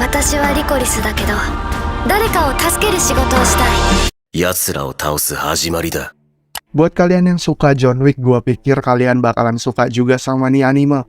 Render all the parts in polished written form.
私はリコリスだけど、誰かを助ける仕事をしたい。奴らを倒す始まりだ。 Buat kalian yang suka John Wick, gua pikir kalian bakalan suka juga sama nih anime.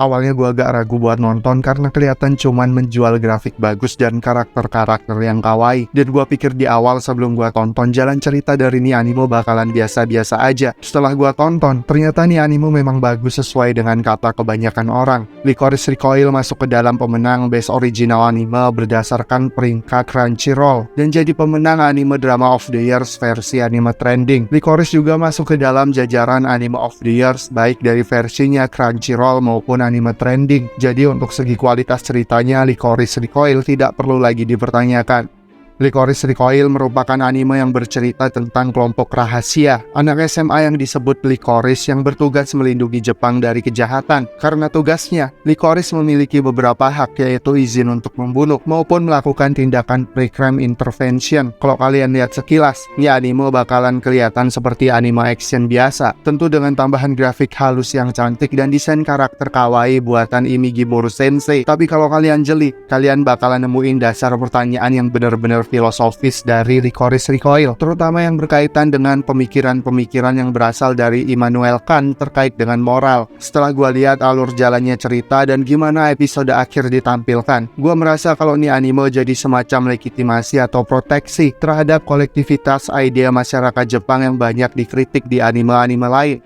Awalnya gua agak ragu buat nonton karena kelihatan cuman menjual grafik bagus dan karakter-karakter yang kawaii. Dan gua pikir di awal sebelum gua tonton jalan cerita dari nih anime bakalan biasa-biasa aja. Setelah gua tonton, ternyata nih anime memang bagus sesuai dengan kata kebanyakan orang. Licorice Recoil masuk ke dalam pemenang Best Original Anime berdasarkan peringkat Crunchyroll dan jadi pemenang Anime Drama of the Year versi anime trending. Licorice juga masuk ke dalam jajaran Anime of the Year baik dari versinya Crunchyroll maupun anime trending. Jadi untuk segi kualitas ceritanya, Licorice Recoil tidak perlu lagi dipertanyakan. Licorice Recoil merupakan anime yang bercerita tentang kelompok rahasia, anak SMA yang disebut Licorice yang bertugas melindungi Jepang dari kejahatan. Karena tugasnya, Licorice memiliki beberapa hak, yaitu izin untuk membunuh maupun melakukan tindakan pre-crime intervention. Kalau kalian lihat sekilas, ini anime bakalan kelihatan seperti anime action biasa, tentu dengan tambahan grafik halus yang cantik dan desain karakter kawaii buatan Imigimuro Sensei. Tapi kalau kalian jeli, kalian bakalan nemuin dasar pertanyaan yang benar-benar filosofis dari Licorice Recoil, terutama yang berkaitan dengan pemikiran-pemikiran yang berasal dari Immanuel Kant terkait dengan moral. Setelah gua lihat alur jalannya cerita dan gimana episode akhir ditampilkan, gua merasa kalau ini anime jadi semacam legitimasi atau proteksi terhadap kolektivitas ide masyarakat Jepang yang banyak dikritik di anime-anime lain.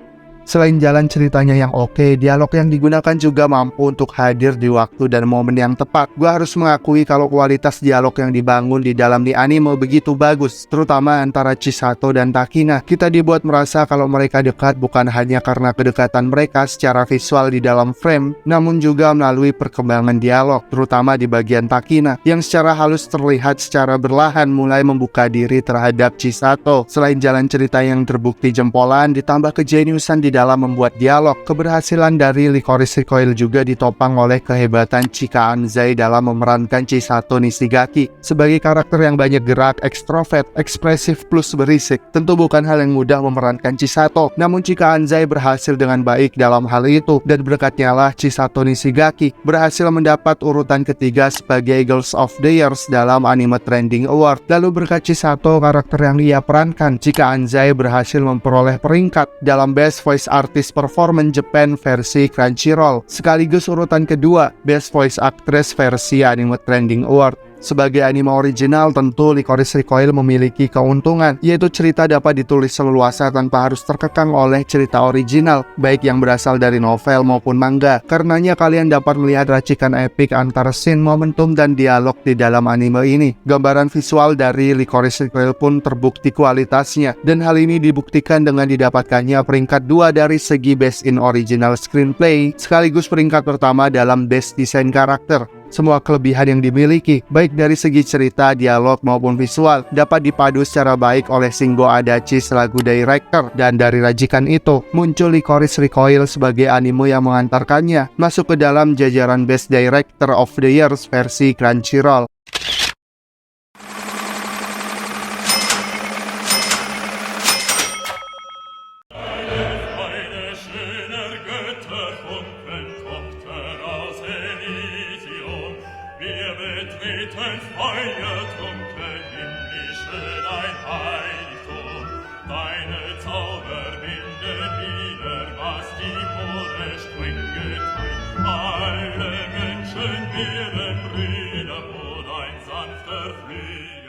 Selain jalan ceritanya yang oke, dialog yang digunakan juga mampu untuk hadir di waktu dan momen yang tepat. Gua harus mengakui kalau kualitas dialog yang dibangun di dalam di anime begitu bagus, terutama antara Chisato dan Takina. Kita dibuat merasa kalau mereka dekat bukan hanya karena kedekatan mereka secara visual di dalam frame, namun juga melalui perkembangan dialog, terutama di bagian Takina, yang secara halus terlihat secara berlahan mulai membuka diri terhadap Chisato. Selain jalan cerita yang terbukti jempolan, ditambah kejeniusan di dalam membuat dialog, keberhasilan dari Licorice Recoil juga ditopang oleh kehebatan Chika Anzai dalam memerankan Chisato Nishigaki sebagai karakter yang banyak gerak, ekstrovert, ekspresif plus berisik. Tentu bukan hal yang mudah memerankan Chisato, namun Chika Anzai berhasil dengan baik dalam hal itu, dan berkatnya lah Chisato Nishigaki berhasil mendapat urutan ketiga sebagai Girls of the Year dalam Anime Trending Award. Lalu berkat Chisato, karakter yang ia perankan, Chika Anzai berhasil memperoleh peringkat dalam Best Voice Artist Performance Japan versi Crunchyroll, sekaligus urutan kedua Best Voice Actress versi Anime Trending Award. Sebagai anime original, tentu Licorice Recoil memiliki keuntungan, yaitu cerita dapat ditulis seleluasa tanpa harus terkekang oleh cerita original, baik yang berasal dari novel maupun manga. Karenanya kalian dapat melihat racikan epik antara scene, momentum, dan dialog di dalam anime ini. Gambaran visual dari Licorice Recoil pun terbukti kualitasnya, dan hal ini dibuktikan dengan didapatkannya peringkat 2 dari segi Best in Original Screenplay, sekaligus peringkat pertama dalam Best Design Karakter. Semua kelebihan yang dimiliki, baik dari segi cerita, dialog, maupun visual, dapat dipadu secara baik oleh Shingo Adachi selaku director. Dan dari racikan itu, muncul Licorice Recoil sebagai anime yang mengantarkannya masuk ke dalam jajaran Best Director of the Year versi Crunchyroll. Betreten feuertrunken himmlische dein Heiligtum. Deine Zauber binden wieder, was die Moore streng geteilt. Alle Menschen werden Brüder, wo dein sanfter Flügel